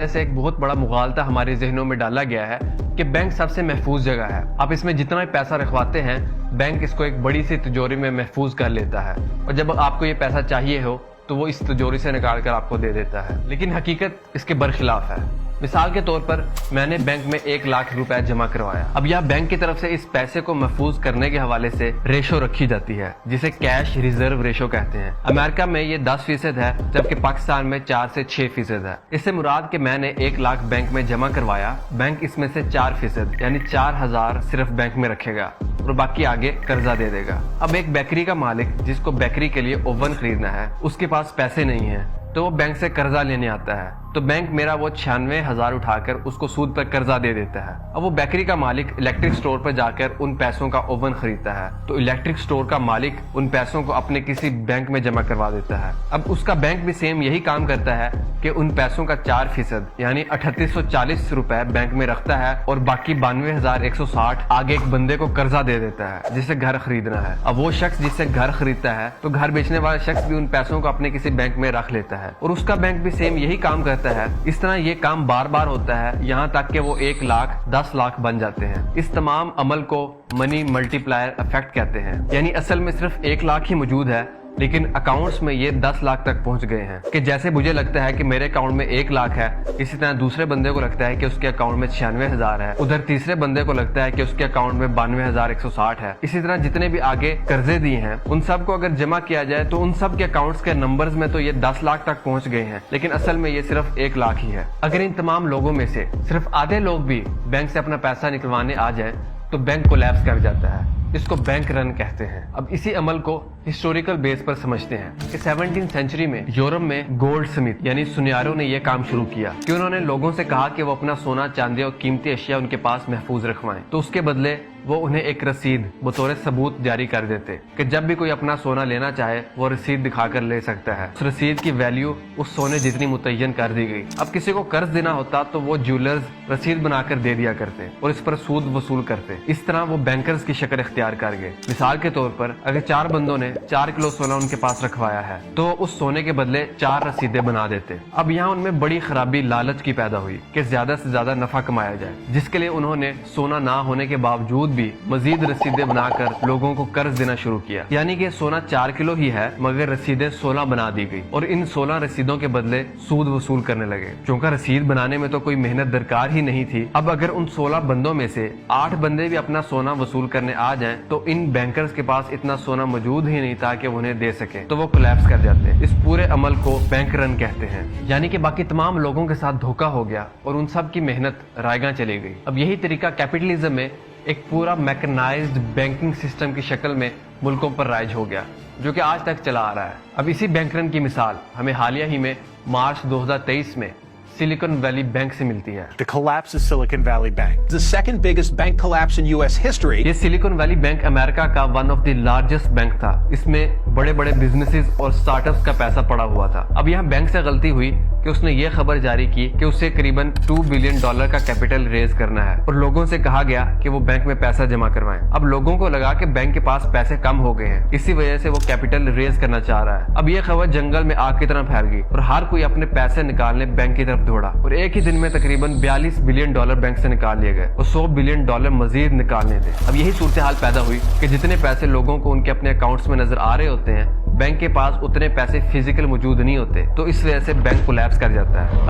ऐसे एक बहुत बड़ा मुगालता हमारे जहनों में डाला गया है कि बैंक सबसे महफूज जगह है। आप इसमें जितना भी पैसा रखवाते हैं, बैंक इसको एक बड़ी सी तिजोरी में महफूज कर लेता है और जब आपको ये पैसा चाहिए हो तो वो इस तिजोरी से निकाल कर आपको दे देता है। लेकिन हकीकत इसके बरखिलाफ है। मिसाल के तौर पर मैंने बैंक में 1 लाख रुपए जमा करवाया। अब यह बैंक की तरफ से इस पैसे को महफूज करने के हवाले से रेशो रखी जाती है जिसे कैश रिजर्व रेशो कहते हैं। अमेरिका में ये 10% है जबकि पाकिस्तान में 4 से 6% है। इससे मुराद कि मैंने 1 लाख बैंक में जमा करवाया, बैंक इसमें से 4% यानी 4000 सिर्फ बैंक में रखेगा और बाकी आगे कर्जा दे देगा। अब एक बेकरी का मालिक जिसको बेकरी के लिए ओवन खरीदना है, उसके पास पैसे नहीं है तो वो बैंक से कर्जा लेने आता है, तो बैंक मेरा वो 96,000 उठाकर उसको सूद पर कर्जा दे देता है। अब वो बेकरी का मालिक इलेक्ट्रिक स्टोर पर जाकर उन पैसों का ओवन खरीदता है, तो इलेक्ट्रिक स्टोर का मालिक उन पैसों को अपने किसी बैंक में जमा करवा देता है। अब उसका बैंक भी सेम यही काम करता है कि उन पैसों का 4% यानी 3840 रुपए बैंक में रखता है और बाकी 92,160 आगे एक बंदे को कर्जा दे देता है जिसे घर खरीदना है। अब वो शख्स जिससे घर खरीदता है तो घर बेचने वाला शख्स भी उन पैसों को अपने किसी बैंक में रख लेता है और उसका बैंक भी सेम यही काम करता है। इस तरह ये काम बार बार होता है यहाँ तक कि वो 1 लाख 10 लाख बन जाते हैं। इस तमाम अमल को मनी मल्टीप्लायर इफेक्ट कहते हैं, यानी असल में सिर्फ 1 लाख ही मौजूद है लेकिन अकाउंट्स में ये 10 लाख तक पहुंच गए हैं। कि जैसे मुझे लगता है कि मेरे अकाउंट में 1 लाख है, इसी तरह दूसरे बंदे को लगता है कि उसके अकाउंट में 96,000 है, उधर तीसरे बंदे को लगता है कि उसके अकाउंट में 92,160 है। इसी तरह जितने भी आगे कर्जे दिए हैं उन सब को अगर जमा किया जाए तो उन सब के अकाउंट्स के नंबर्स में तो ये 10 लाख तक पहुंच गए हैं, लेकिन असल में ये सिर्फ 1 लाख ही है। अगर इन तमाम लोगों में से सिर्फ आधे लोग भी बैंक से अपना पैसा निकलवाने आ जाए तो बैंक कोलैप्स कर जाता है। इसको बैंक रन कहते हैं। अब इसी अमल को हिस्टोरिकल बेस पर समझते हैं कि 17वीं सेंचुरी में यूरोप में गोल्ड स्मिथ यानी सुनियारों ने यह काम शुरू किया कि उन्होंने लोगों से कहा कि वो अपना सोना चांदी और कीमती अशिया उनके पास महफूज रखवाएं, तो उसके बदले वो उन्हें एक रसीद बतौर सबूत जारी कर देते कि जब भी कोई अपना सोना लेना चाहे वो रसीद दिखाकर ले सकता है। उस रसीद की वैल्यू उस सोने जितनी मुतय्यन कर दी गई। अब किसी को कर्ज देना होता तो वो ज्वेलर्स रसीद बनाकर दे दिया करते और इस पर सूद वसूल करते। इस तरह वो बैंकर्स की शक्ल इख्तियार कर गए। मिसाल के तौर पर अगर 4 बंदों ने 4 किलो सोना उनके पास रखवाया है तो उस सोने के बदले 4 रसीदें बना देते। अब यहाँ उनमें बड़ी खराबी लालच की पैदा हुई कि ज्यादा से ज्यादा नफा कमाया जाए, जिसके लिए उन्होंने सोना ना होने के बावजूद भी मजीद रसीदें बनाकर लोगों को कर्ज देना शुरू किया। यानी कि सोना 4 किलो ही है मगर रसीदें 16 बना दी गई और इन 16 रसीदों के बदले सूद वसूल करने लगे। क्योंकि रसीद बनाने में तो कोई मेहनत दरकार ही नहीं थी। अब अगर उन 16 बंदों में से 8 बंदे भी अपना सोना वसूल करने आ जाएं तो इन बैंकर्स के पास इतना सोना मौजूद ही नहीं था कि उन्हें दे सके, तो वो कोलैप्स कर जाते। इस पूरे अमल को बैंक रन कहते हैं। यानी कि बाकी तमाम लोगों के साथ धोखा हो गया और उन सब की मेहनत रायगा चली गई। अब यही तरीका कैपिटलिज्म में एक पूरा मैकेनाइज्ड बैंकिंग सिस्टम की शक्ल में मुल्कों पर राइज हो गया, जो कि आज तक चला आ रहा है। अब इसी बैंक रन की मिसाल हमें हालिया ही में मार्च 2023 में सिलिकॉन वैली बैंक से मिलती है। The collapse of Silicon Valley Bank, the second biggest bank collapse in US history. ये सिलिकॉन वैली बैंक अमेरिका का one of the largest bank था। इसमें बड़े बड़े बिजनेसेस और स्टार्टअप्स का पैसा पड़ा हुआ था। अब यहाँ बैंक से गलती हुई कि उसने ये खबर जारी की कि उसे करीबन $2 बिलियन का कैपिटल रेज करना है और लोगों से कहा गया कि वो बैंक में पैसा जमा करवाएं। अब लोगों को लगा कि बैंक के पास पैसे कम हो गए हैं, इसी वजह से वो कैपिटल रेज करना चाह रहा है। अब ये खबर जंगल में आग की तरह फैल गई और हर कोई अपने पैसे निकालने बैंक की तरफ दौड़ा और एक ही दिन में तकरीबन $42 बिलियन बैंक से निकाल लिए गए और $100 बिलियन मजीद निकालने थे। अब यही सूरत हाल पैदा हुई कि जितने पैसे लोगों को उनके अपने अकाउंट्स में नजर आ रहे होते हैं, बैंक के पास उतने पैसे फिजिकल मौजूद नहीं होते, तो इस वजह से बैंक कोलैप्स कर जाता है।